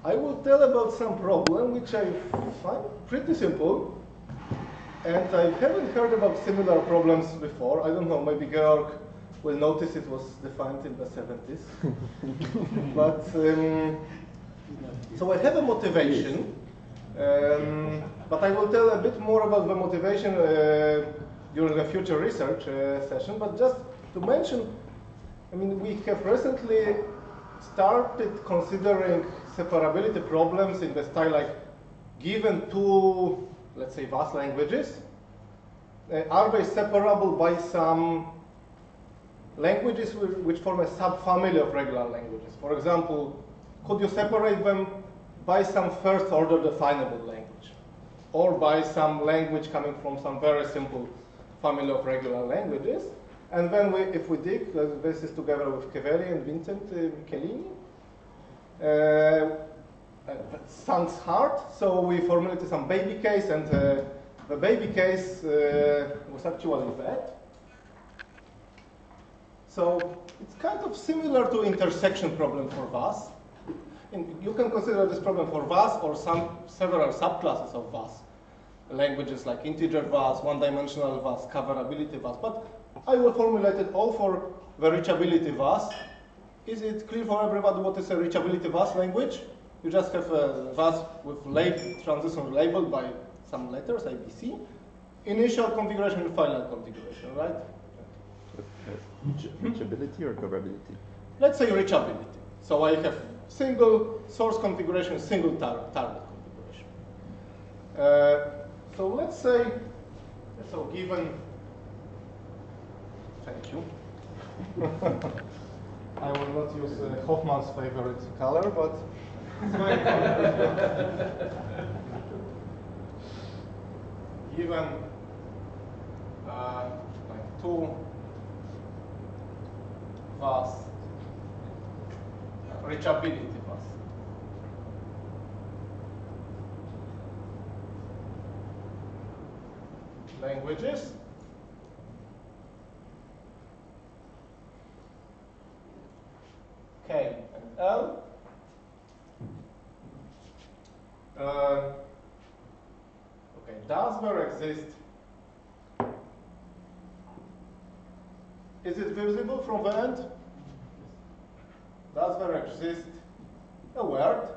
I will tell about some problem which I find pretty simple, and I haven't heard about similar problems before. I don't know, maybe Georg will notice it was defined in the 70s. But, so I have a motivation, but I will tell a bit more about the motivation during a future research session. But just to mention, I mean, we have recently started considering separability problems in the style like, given two, let's say, vast languages, are they separable by some languages which form a subfamily of regular languages? For example, could you separate them by some first order definable language, or by some language coming from some very simple family of regular languages? And then if we dig, this is together with Keveli and Vincent Michelini. That sounds hard, so we formulated some baby case, and the baby case was actually that. So it's kind of similar to intersection problem for VAS. And you can consider this problem for VAS or several subclasses of VAS. Languages like integer VAS, one-dimensional VAS, coverability VAS. But I will formulate it all for the reachability VAS. Is it clear for everybody what is a reachability VAS language? You just have a VAS with transition labeled by some letters, ABC. Initial configuration and final configuration, right? Reachability or coverability? Let's say reachability. So I have single source configuration, single target configuration. So let's say, so given, thank you. I will not use Hofman's favorite color, but it's my color. Given like two VAS, reachability VAS. Languages. K and L. Okay, does there exist? Is it visible from the end? Does there exist a word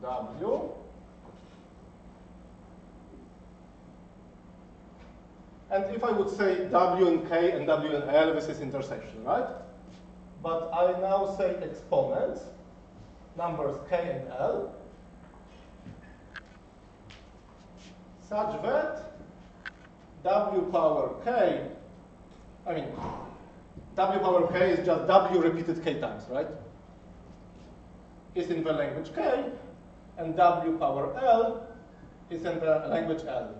W and if I would say W and K and W and L, this is intersection, right? But I now say exponents, numbers K and L, such that W power K, I mean, W power K is just W repeated K times, right? Is in the language K, and W power L is in the language L.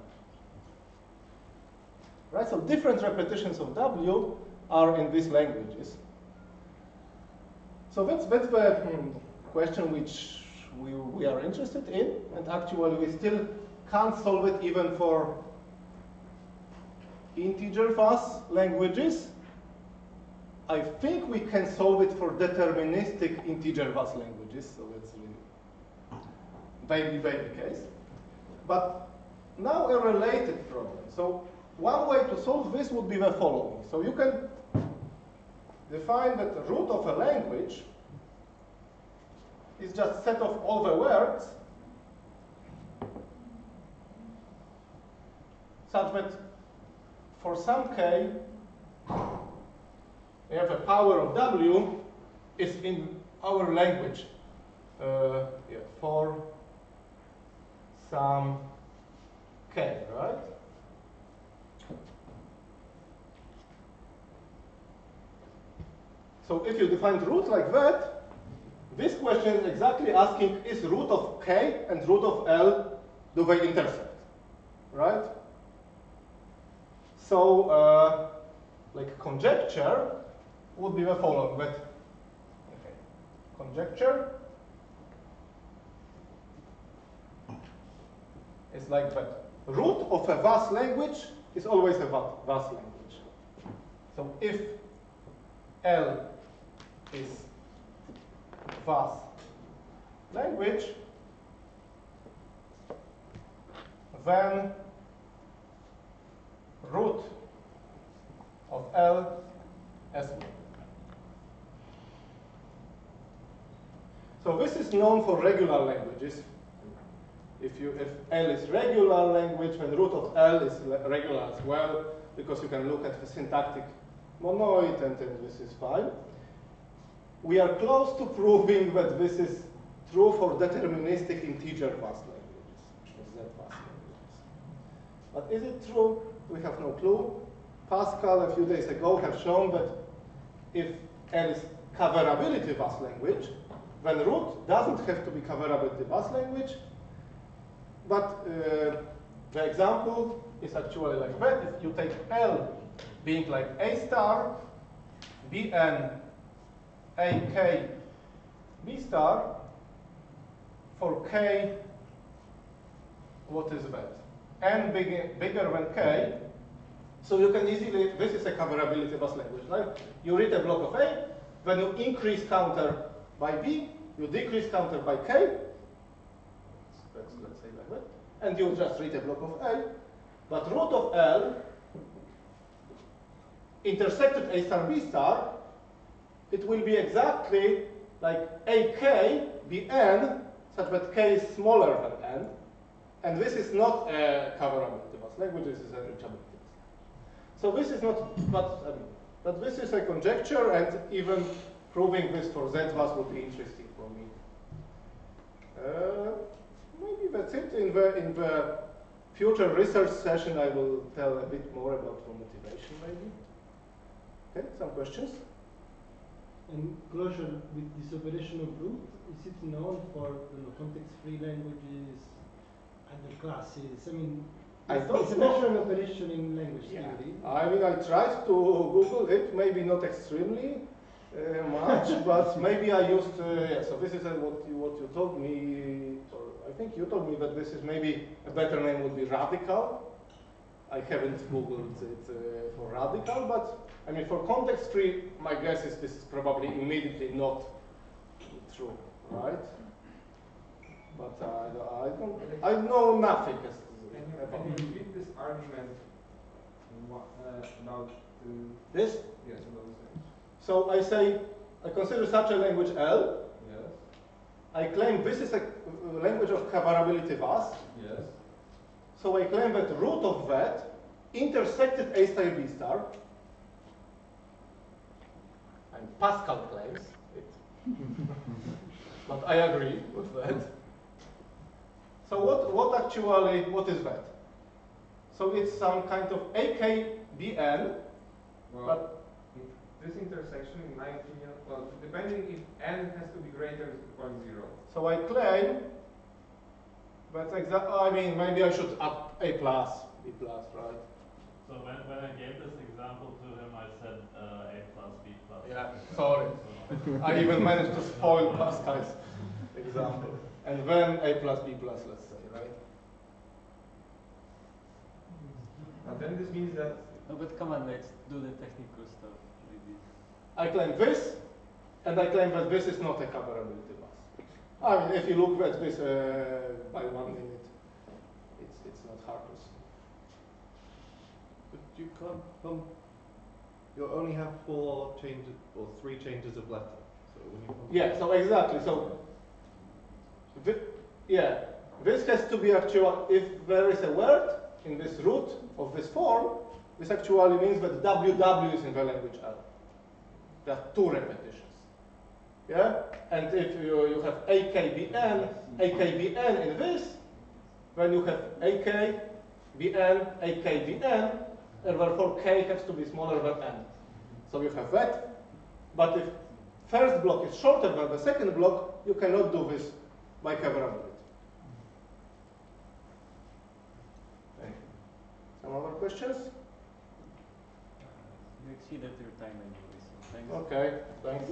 Right, so different repetitions of W are in these languages. So that's the question which we are interested in, and actually we still can't solve it even for integer VAS languages. I think we can solve it for deterministic integer VAS languages, so that's really baby case. But now a related problem. So one way to solve this would be the following. So you can define that the root of a language is just set of all the words such that for some K, we have a power of W is in our language for some K, right? So if you define root like that, this question is exactly asking, is root of K and root of L, do they intersect, right? So, like conjecture would be the following, but okay, conjecture is like that. Root of a VAS language is always a VAS language. So if L is was language when root of L as well. So this is known for regular languages. If L is regular language, then root of L is regular as well, because you can look at the syntactic monoid, and then this is fine. We are close to proving that this is true for deterministic integer fast languages, Z-fast languages. But is it true? We have no clue. Pascal a few days ago have shown that if L is coverability fast language, then root doesn't have to be coverability fast language. But the example is actually like that. If you take L being like A star, Bn, AK, B star, for K, what is that? N bigger than K, so you can easily, this is a coverability bus language, right? You read a block of A, then you increase counter by B, you decrease counter by K, let's say like that, and you just read a block of A, but root of L intersected A star B star, it will be exactly like AK Bn, such that K is smaller than N, and this is not a coverability bus language, this is a reachability bus. So this is not, but this is a conjecture, and even proving this for Z-bus would be interesting for me. Maybe that's it. In the future research session, I will tell a bit more about the motivation, maybe. Okay, some questions? And closure with this operation of root, is it known for context-free languages, other classes? I mean, it's a natural operation in language theory. I mean, I tried to Google it, maybe not extremely much, but maybe I used, yeah, so this is what you told me, or I think you told me that this is maybe a better name would be radical. I haven't Googled it for radical, but I mean, for context-free, my guess is this is probably immediately not true, right? But I know nothing. Can you repeat this argument about this? Yes, about the same. So I say, I consider such a language L. Yes. I claim this is a language of coverability vast. Yes. So I claim that root of that intersected A star B star. And Pascal claims it. But I agree with that. So what is that? So it's some kind of AKBN. Well, but this intersection, in my opinion, well, depending if n has to be greater than 0. So I claim that's exactly, I mean, maybe I should add A plus, B plus, right? So when I gave this example to him, I said A plus, B plus. Yeah, sorry. I even managed to spoil Pascal's example. And then A plus, B plus, let's say, right? And then this means that... No, but come on, let's do the technical stuff. Maybe. I claim this, and I claim that this is not a coverability bus. I mean, if you look at this by 1 minute, it's not hard to see. But you can't you only have 4 changes or 3 changes of letter. So when you yeah, so exactly. So yeah, this has to be actual. If there is a word in this root of this form, this actually means that WW is in the language L. There are 2 repetitions. Yeah? And if you have AKBN in this, then you have AKBN, AKBN, and therefore K has to be smaller than N. So you have that. But if first block is shorter than the second block, you cannot do this by coverability. Okay. Some other questions? You exceeded your time anyway, so thanks. Okay, thanks.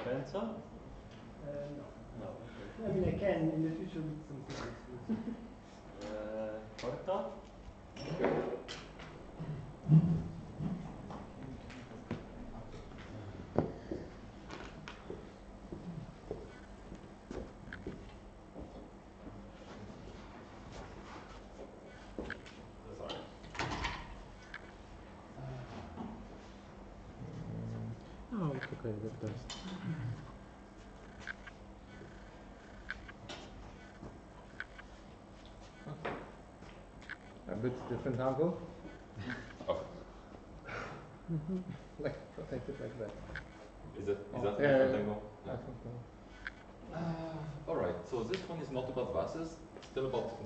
Lorenzo? No. No. Okay. I mean, I can in the future with some physics. Corto? Sorry. Oh, it's okay, that does. A bit different angle. Oh, Like rotate it like that. is that Oh, a different yeah. angle? I think so. Alright, so this one is not about buses, still about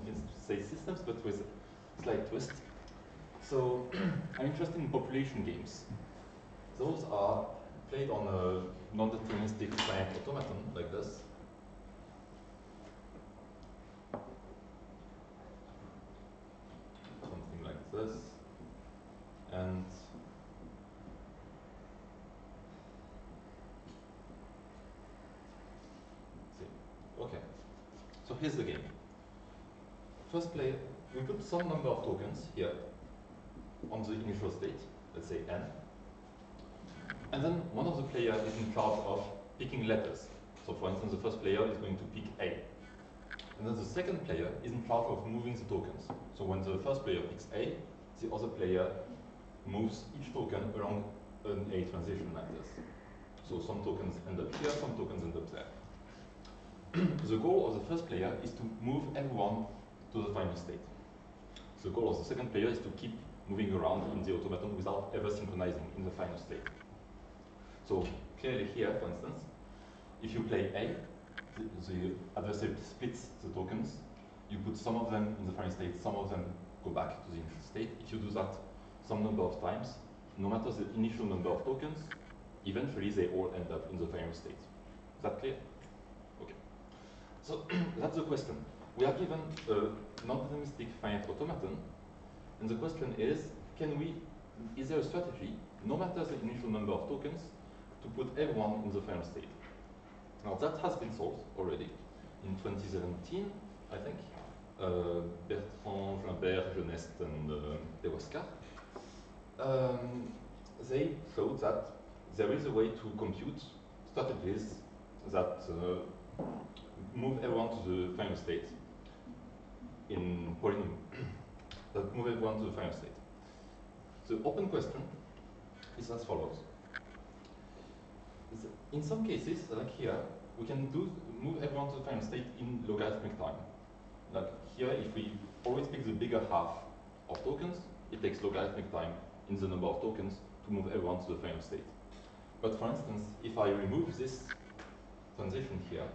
say systems, but with a slight twist. So I'm interested in population games. Those are played on a non-deterministic client automaton like this. Something like this. And okay, so here's the game. First player, we put some number of tokens here on the initial state, let's say n. And then one of the players is in charge of picking letters. So for instance, the first player is going to pick A. And then the second player is in charge of moving the tokens. So when the first player picks A, the other player moves each token along an A transition like this. So some tokens end up here, some tokens end up there. The goal of the first player is to move everyone to the final state. The goal of the second player is to keep moving around in the automaton without ever synchronizing in the final state. So clearly here, for instance, if you play A, the adversary splits the tokens. You put some of them in the final state, some of them go back to the initial state. If you do that some number of times, no matter the initial number of tokens, eventually they all end up in the final state. Is that clear? Okay. So that's the question. We are given a non-deterministic finite automaton, and the question is, is there a strategy, no matter the initial number of tokens, to put everyone in the final state? Now that has been solved already in 2017, I think. Bertrand, Gimbert, Jeunesse, and Dewascar. They showed that there is a way to compute strategies that move everyone to the final state in polynomial, that move everyone to the final state. The open question is as follows. In some cases, like here, we can move everyone to the final state in logarithmic time. Like here, if we always pick the bigger half of tokens, it takes logarithmic time in the number of tokens to move everyone to the final state. But for instance, if I remove this transition here,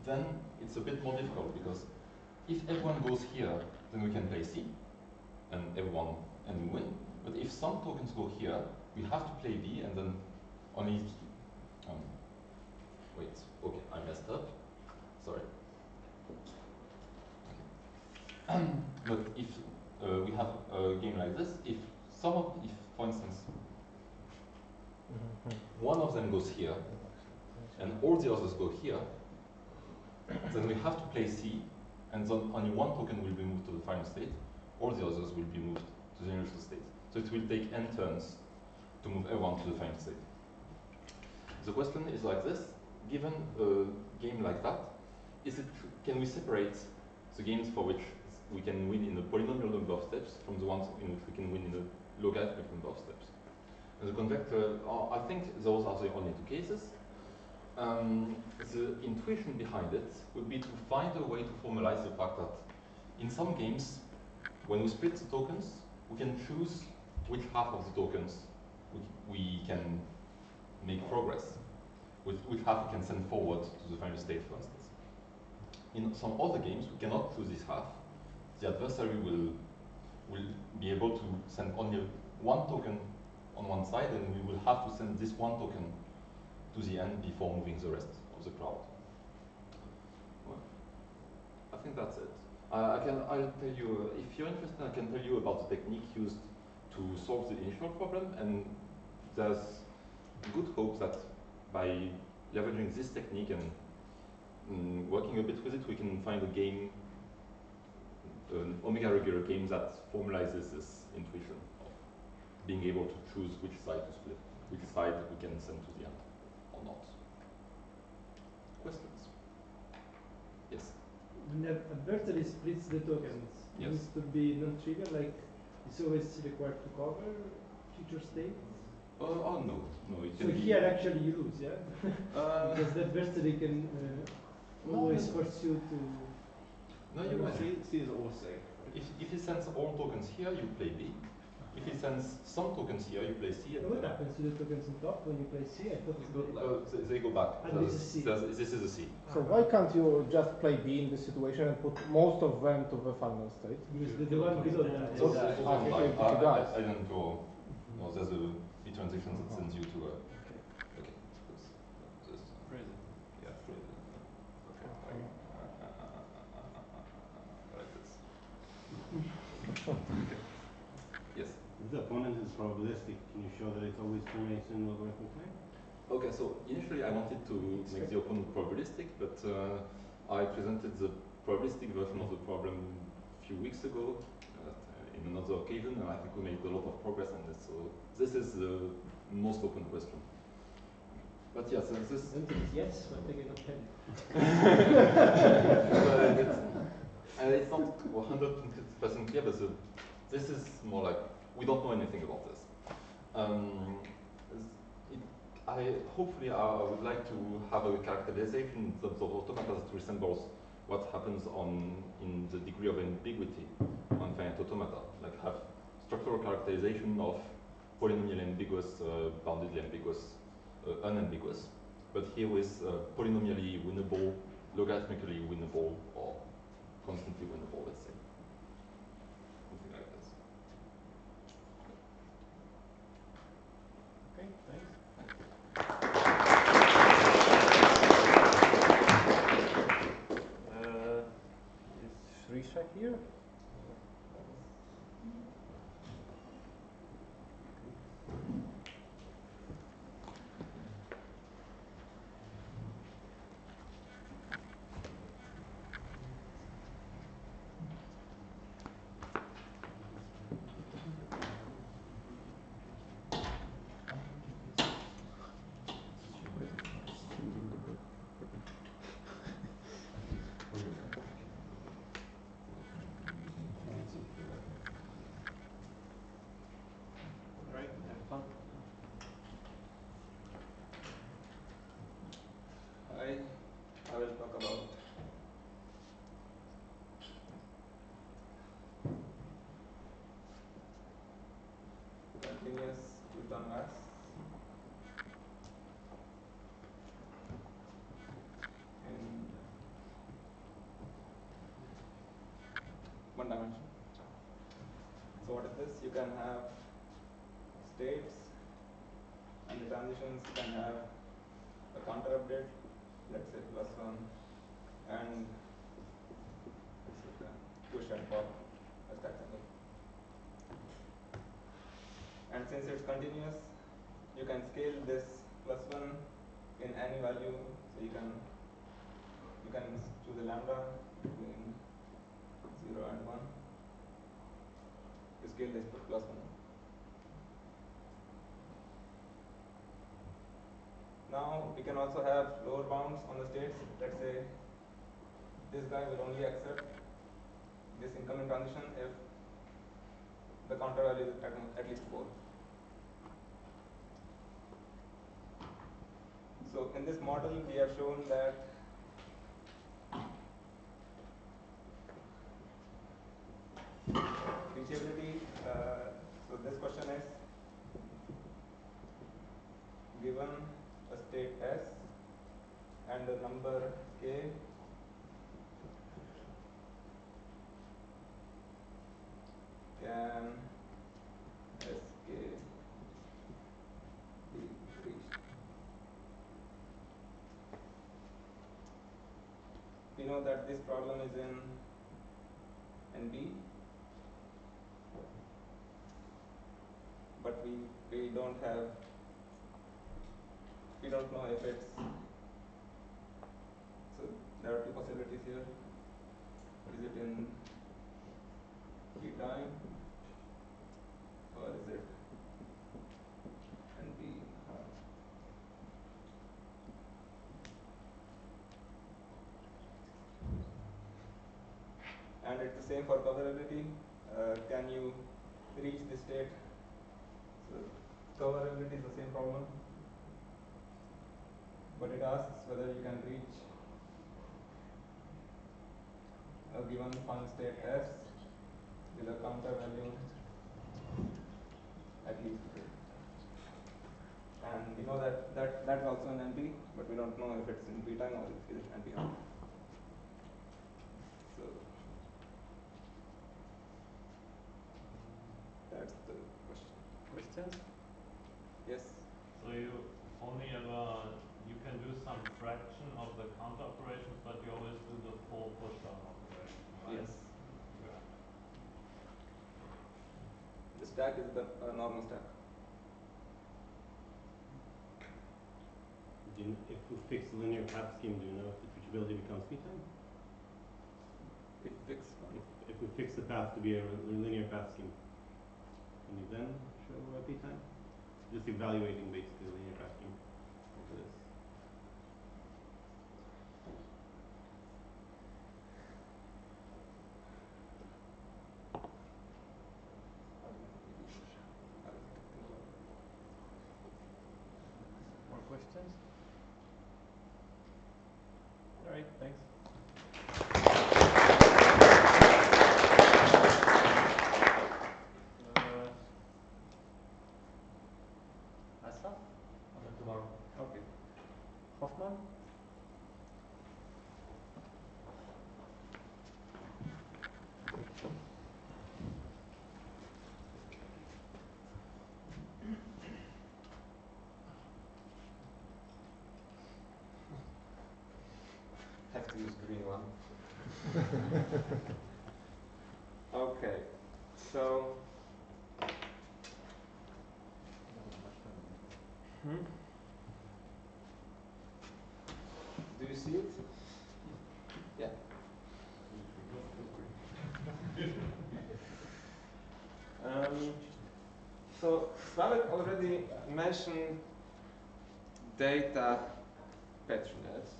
then it's a bit more difficult, because if everyone goes here, then we can play C, and we win. But if some tokens go here, we have to play B, and then only, wait, okay, I messed up, sorry. Okay. But if we have a game like this, if for instance, one of them goes here, and all the others go here, then we have to play C, and then only one token will be moved to the final state, all the others will be moved to the initial state. So it will take n turns to move everyone to the final state. The question is like this: given a game like that, can we separate the games for which we can win in a polynomial number of steps from the ones in which we can win in a logarithmic number of steps? And the convector, I think those are the only two cases. The intuition behind it would be to find a way to formalize the fact that in some games, when we split the tokens, we can choose which half of the tokens we can make progress, which half we can send forward to the final state, for instance. In some other games, we cannot choose this half. The adversary will be able to send only one token on one side, and we will have to send this one token to the end before moving the rest of the crowd. Well, I think that's it. I'll tell you, if you're interested, I can tell you about the technique used to solve the initial problem, and there's good hope that by leveraging this technique and working a bit with it, we can find a game, an omega regular game that formalizes this intuition of being able to choose which side to split, which side we can send to the end or not. Questions? Yes. When the adversary splits the tokens, it Yes. needs to be non-trivial, like it's always required to cover future states. Oh no, it So can be. here actually you lose, yeah? Because the adversary can always no. force you to. No, you're right. C is always safe. If he sends all tokens here, you play B. If he sends some tokens here, you play C. And What then happens to the tokens on top when you play C? I thought It's good they- luck. they go back. And this is C. This is a C. So why can't you just play B in this situation and put most of them to the final state? Because the one below that. What- I didn't draw. No, there's a B transition that sends you to a. Okay. This. Crazy. Yeah, freeze. Okay. Like this. Okay. Yes. If the opponent is probabilistic, can you show that it always terminates in logarithmic time? Okay, so initially I wanted to make the opponent probabilistic, but I presented the probabilistic version of the problem a few weeks ago in another occasion, and I think we made a lot of progress on this. So this is the most open question. But yes, this. Don't think it's yes, but they cannot tell you. It's not 100% clear, but this is more like we don't know anything about this. Hopefully I would like to have a characterization in terms of automata that resembles what happens in the degree of ambiguity on finite automata, like have structural characterization of polynomially ambiguous, boundedly ambiguous, unambiguous, but here with polynomially winnable, logarithmically winnable, or constantly winnable, let's say. Something like this. Okay, thanks. Is Shrisha here? Right, have fun. I will talk about continuous Newton mass in one dimension. So what is this? You can have states and the transitions, you can have a counter update, let's say +1, and you can push and pop a stack symbol. And since it's continuous, you can scale this +1 in any value. So you can choose a lambda between 0 and 1 to scale this +1. Now we can also have lower bounds on the states. Let's say this guy will only accept this incoming transition if the counter value is at least 4. So in this model we have shown that reachability, so this question is given a state S and a number K, can SK be reached? We know that this problem is in NB, but we don't know if it's, so there are two possibilities here. Is it in and it's the same for coverability. Can you reach the state? So coverability is the same problem, but it asks whether you can reach a given fun state S with a counter value at least 3. And we know that that's also an NP, but we don't know if it's in p time or if it's NP. So that's the question. Questions? Yes. So you only ever, you can do some fraction of the counter operations, but you always do the full push down operation, right? Yes. Yeah. The stack is the normal stack. If we fix the linear path scheme, do you know if the reachability becomes p time? If we fix the path to be a linear path scheme, can you then show p time? Just evaluating basically the linear path scheme for this. More questions? All right, thanks. Asaf? Tomorrow. Okay. Hofman? Have to use green one. Okay, so do you see it? Yeah. So Slavek already mentioned data patronage.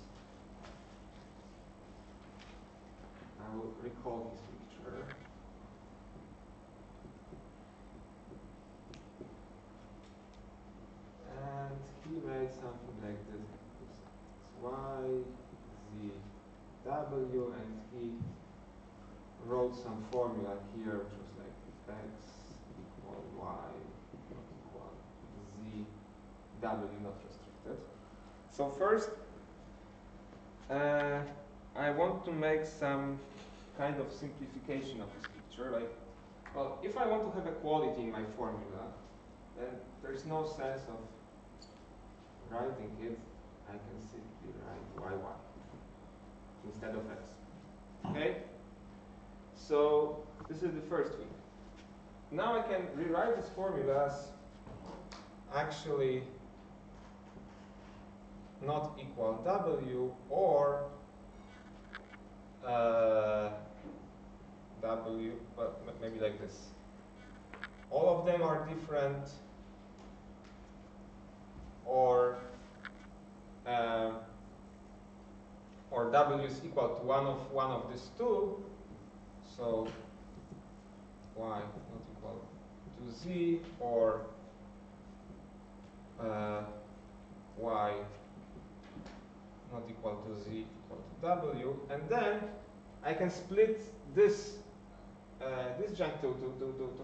I will recall his picture. And he made something like this. It's Y, Z, W, and he wrote some formula here, which was like X equal Y not equal Z, W not restricted. So first, I want to make some kind of simplification of this picture. Like, well, if I want to have equality in my formula, then there's no sense of writing it. I can simply write YY instead of X. Okay? So this is the first thing. Now I can rewrite this formula as actually not equal W or W, but maybe like this. All of them are different, or W is equal to one of these two. So Y not equal to Z, or Y not equal to Z equal to W, and then I can split this disjunct to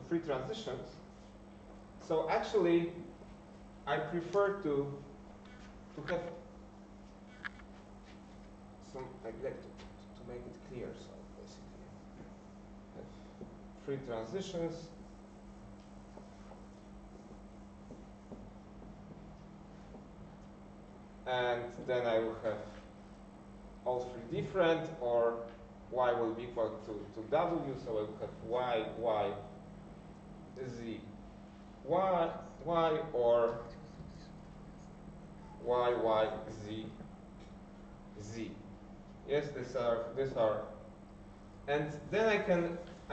free transitions. So actually, I prefer to have some, I'd like to make it clear. So basically, have free transitions. And then I will have all three different, or Y will be equal to W, so I will have Y, Y, Z, Y, Y, or Y, Y, Z, Z. Yes, these are, and then I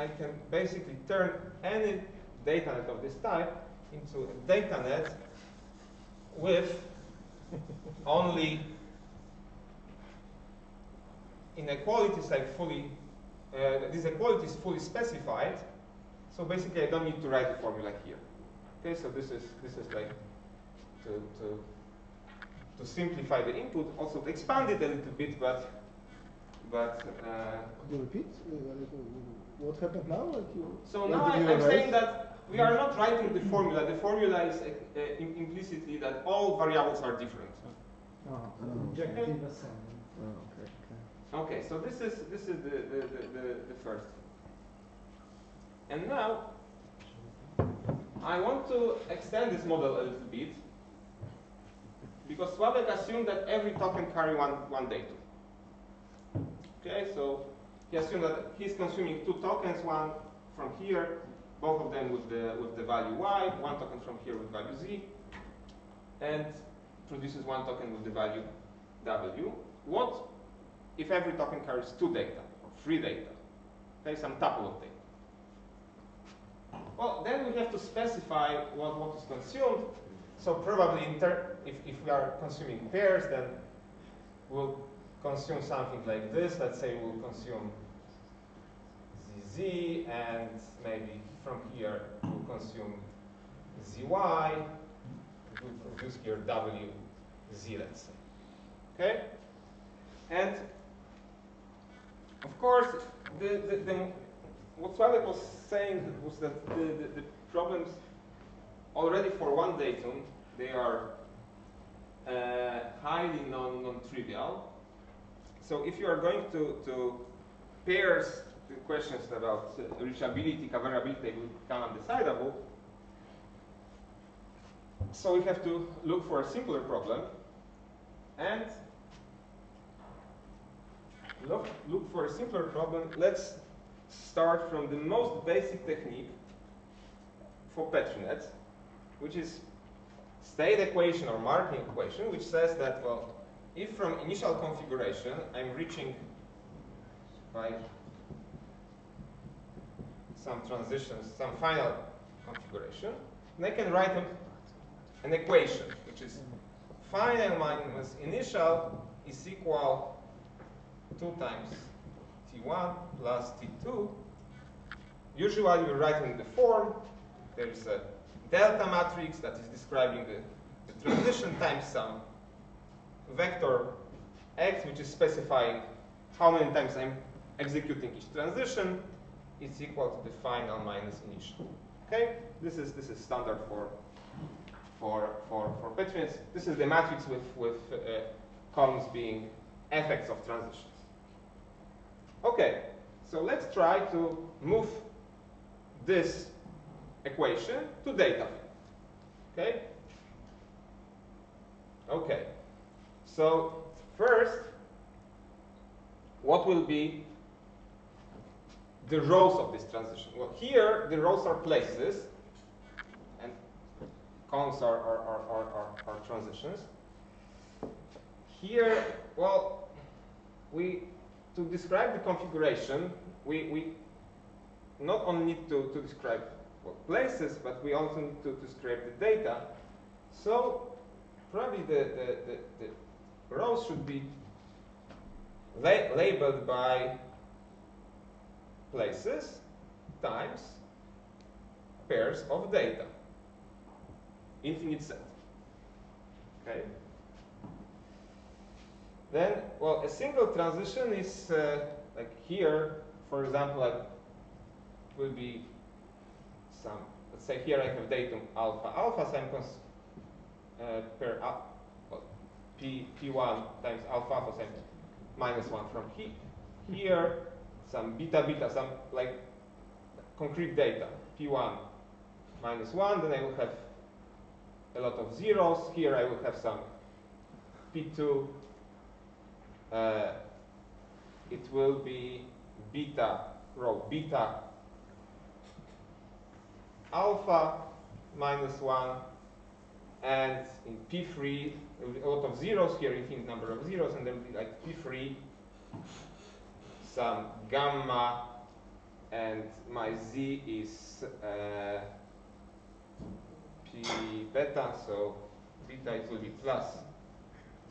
can basically turn any datanet of this type into a datanet with only inequalities like fully this equality is fully specified. So basically, I don't need to write the formula here. Okay, so this is like to simplify the input, also to expand it a little bit, but could you repeat what happened now? Like you, so like now I'm saying that we are not writing the formula. The formula is implicitly that all variables are different. Injective assembly. Okay, so this is the first thing. And now I want to extend this model a little bit, because Sławek assumed that every token carry one datum. Okay, so he assumed that he's consuming 2 tokens, one from here, both of them with the value y, one token from here with value z, and produces one token with the value w. What if every token carries 2 data or 3 data? Okay, some tuple of data. Well, then we have to specify what is consumed. So probably if we are consuming pairs, then we'll consume something like this. Let's say we'll consume ZZ, and maybe from here we'll consume ZY. We'll produce here WZ, let's say. Okay? And of course, what Sławek was saying was that the problems already for one datum, they are highly non-trivial. So if you are going to pairs, the questions about reachability, coverability will become undecidable. So we have to look for a simpler problem and look for a simpler problem. Let's start from the most basic technique for Petri nets, which is state equation or marking equation, which says that, well, if from initial configuration I'm reaching by some transitions, some final configuration, then I can write an equation, which is final minus initial is equal 2 times T1 plus T2. Usually we write in the form, there is a delta matrix that is describing the transition times some vector x, which is specifying how many times I'm executing each transition. It's equal to the final minus initial. Okay, this is standard for Petri nets. This is the matrix with columns being effects of transitions. Okay, so let's try to move this equation to data. Okay? Okay. So first, what will be the rows of this transition? Well, here the rows are places and columns are transitions. Here, well, to describe the configuration, we not only need to describe places, but we also need to describe the data. So probably the rows should be labeled by places times pairs of data, infinite set. Okay. Then, well, a single transition is like here, for example, like will be some. Let's say here I have datum alpha. Alpha, so I'm per well, p1 times alpha, so I'm minus 1 from here. Some beta, some like concrete data. P1 minus 1. Then I will have a lot of zeros. Here I will have some P2. It will be beta row beta alpha minus 1, and in P3 there will be a lot of zeros here, infinite number of zeros, and there will be like P3 some gamma, and my z is P beta, so beta it will be plus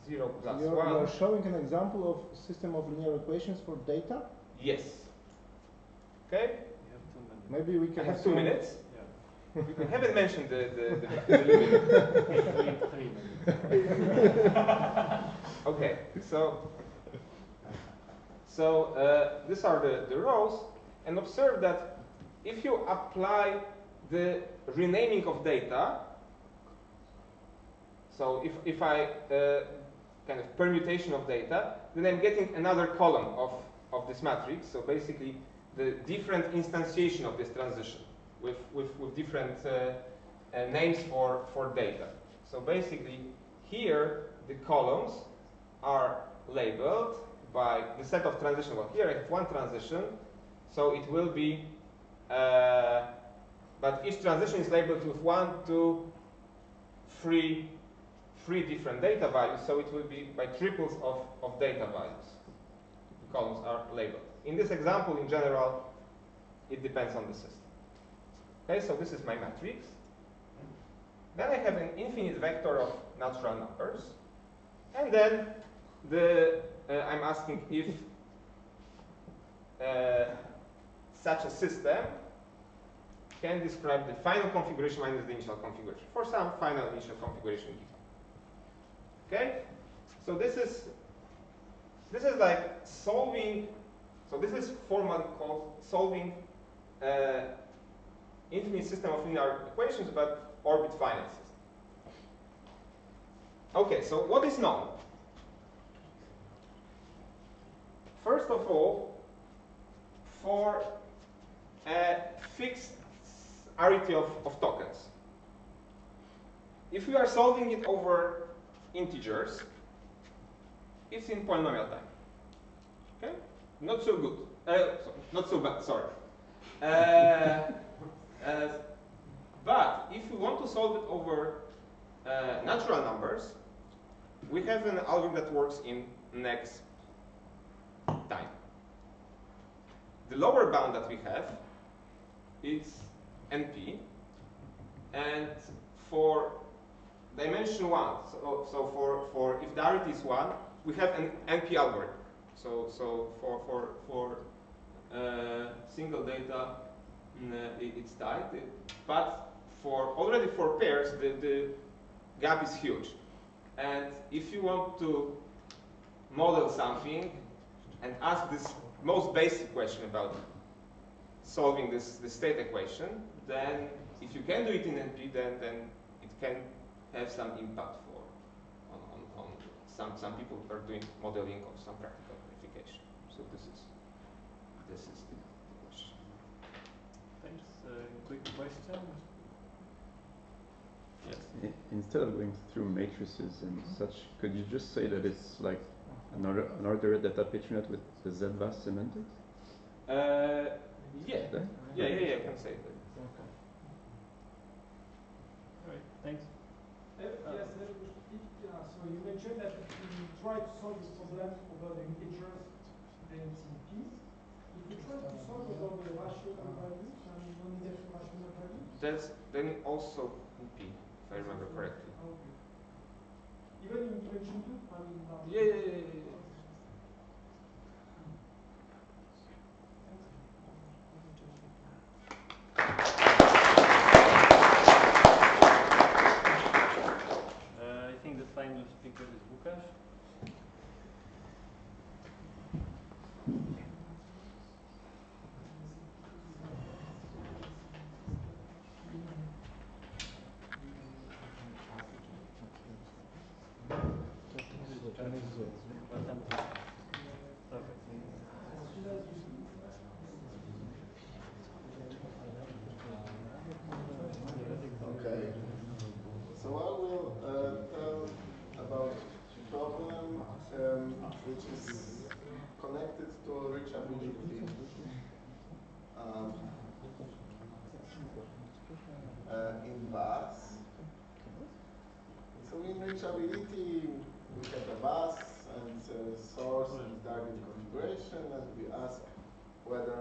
0 plus 1. You are showing an example of system of linear equations for data? Yes. Okay? You have 2 minutes. Maybe we I can have 2 minutes. Yeah. We haven't mentioned the limit. 3 minutes. Okay, so these are the rows, and observe that if you apply the renaming of data, so if I kind of permutation of data, then I'm getting another column of this matrix. So basically, the different instantiation of this transition with different names for data. So basically, here the columns are labeled by the set of transition. Well, here I have one transition, so it will be, but each transition is labeled with 1, 2, 3 different data values, so it will be by triples of data values. The columns are labeled. In this example, in general, it depends on the system. Okay, so this is my matrix. Then I have an infinite vector of natural numbers, and then I'm asking if such a system can describe the final configuration minus the initial configuration for some final initial configuration given. Okay, so this is like solving. So this is formally called solving infinite system of linear equations, but orbit finite system. Okay, so what is known? First of all, for a fixed arity of tokens, if we are solving it over integers, it's in polynomial time. Okay, not so good. Not so bad. Sorry. But if we want to solve it over natural numbers, we have an algorithm that works in next time. The lower bound that we have is NP, and for dimension 1, so for if the arity is 1, we have an NP algorithm. So for single data, it's tight, but already for pairs, the gap is huge. And if you want to model something and ask this most basic question about solving this state equation, then if you can do it in NP, then it can have some impact on some people are doing modeling of some practical verification. So this is the question. Thanks. Quick question. Yes. Instead of going through matrices and such, could you just say that it's like an ordered data picture with the Z-VAS semantics? Yeah, I can say that. Okay. All right. Thanks. Yes, so you mentioned that if we try to solve this problem over the integers, then it's in P. If we try to solve over the rational values and non-negative rational values, That's then also in P, if I remember correctly. okay. Even in dimension 2, I mean, Yeah. I think the final speaker is Łukasz. Okay. So I will tell about a problem which is connected to reachability. In VAS. So in reachability, we have a VAS and source and target configuration, and we ask whether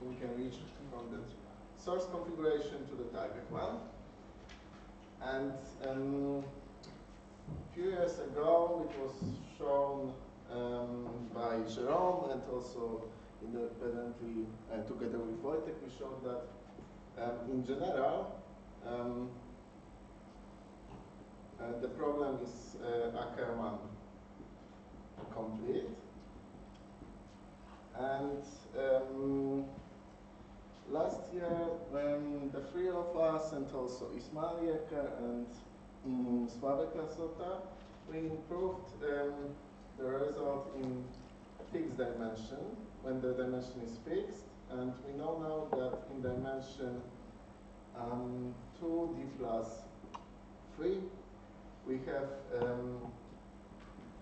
we can reach from the source configuration to the target one. And a few years ago, it was shown by Jerome and also independently together with Wojciech, we showed that in general the problem is Ackermann complete. And last year, the three of us, and also Ismail Yeker and Sławek Lasota, we improved the result in fixed dimension, when the dimension is fixed. And we know now that in dimension 2D plus 3, we have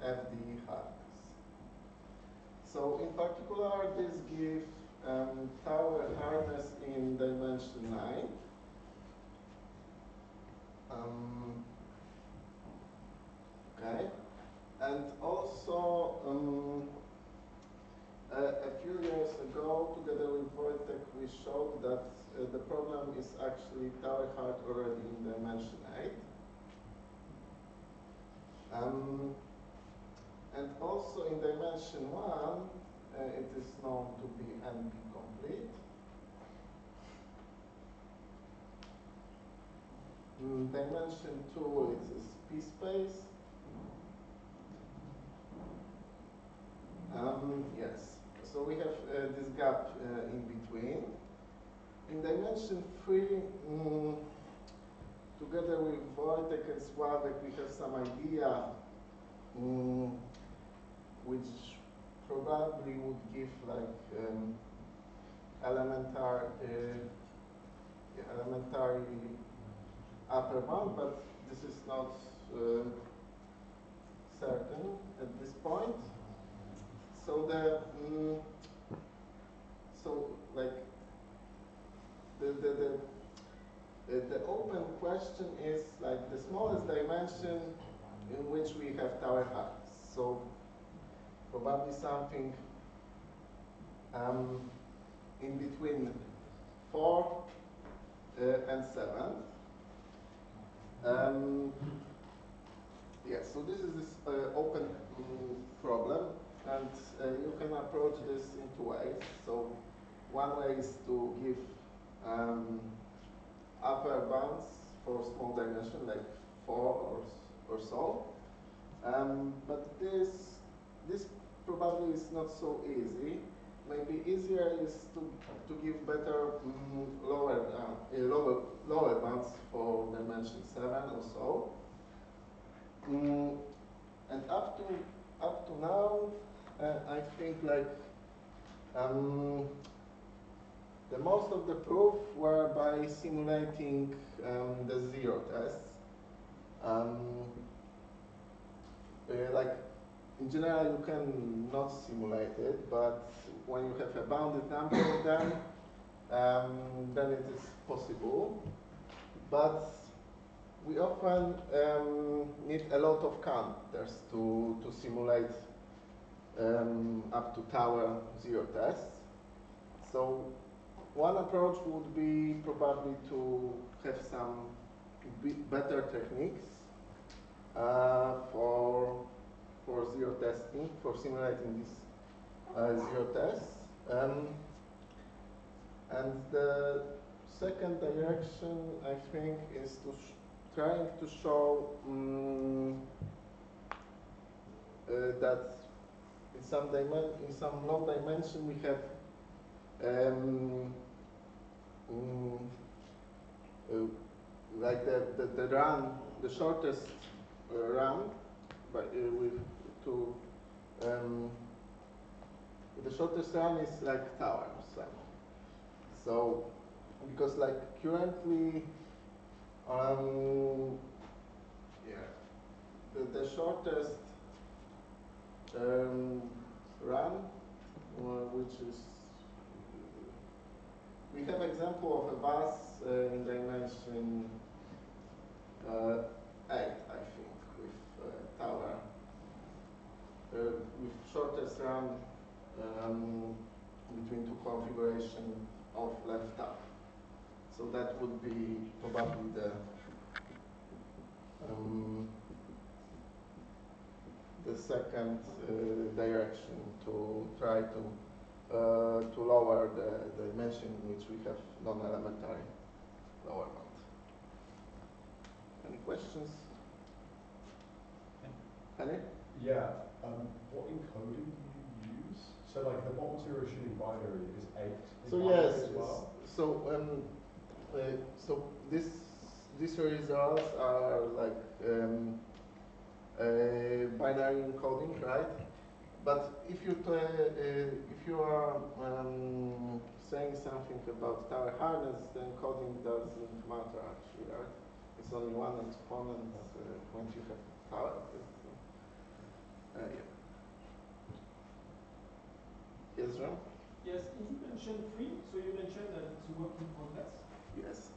FD hardness. So in particular, this gives tower hardness in dimension 9. Okay, and also a few years ago, together with Wojciech, we showed that the problem is actually tower hard already in dimension 8. And also in dimension 1, it is known to be NP complete. Dimension 2, it is P-space. Yes, so we have this gap in between. In dimension 3, together with Wojciech and Sławek, we have some idea which probably would give like elementary upper bound, but this is not certain at this point. So the open question is like the smallest dimension in which we have tower hardness. So probably something in between 4 and 7. Yes, so this is this open problem, and you can approach this in two ways. So one way is to give upper bounds for small dimension, like 4 or so. But this probably is not so easy. Maybe easier is to give better lower bounds for dimension 7 or so. And up to now, I think like the most of the proof were by simulating the zero tests. Like in general, you can not simulate it, but when you have a bounded number of them, then it is possible. But we often need a lot of counters to simulate up to tower zero tests. So one approach would be probably to have some better techniques for zero testing, for simulating these zero tests. And the second direction, I think, is to trying to show that in some low dimension we have like the run, the shortest run, but with two. The shortest run is like tower run. So because like currently, the shortest run, which is, we have example of a bus in dimension 8, I think, with tower, with shortest run between two configuration of left tower. So that would be probably the second direction to try to to lower the dimension in which we have non-elementary lower bound. Any questions? Any? Yeah. What encoding do you use? So like the bottom zero shooting binary is 8. So binary yes. as well? So these results are like binary encoding, right? But if you are saying something about tower hardness, the encoding doesn't matter actually, right? It's only one exponent when you have tower. Yeah. Yes, Ron? Yes, you mentioned 3, so you mentioned that it's a work in progress. Yes.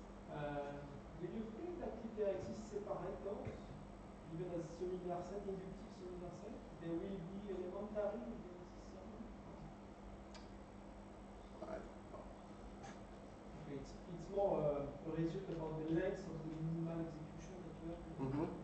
Do you think that if there exist separators, even as seminar set, inductive seminar set, there will be elementary within this seminar? I don't know. Okay, it's more a result about the length of the minimal execution that you have.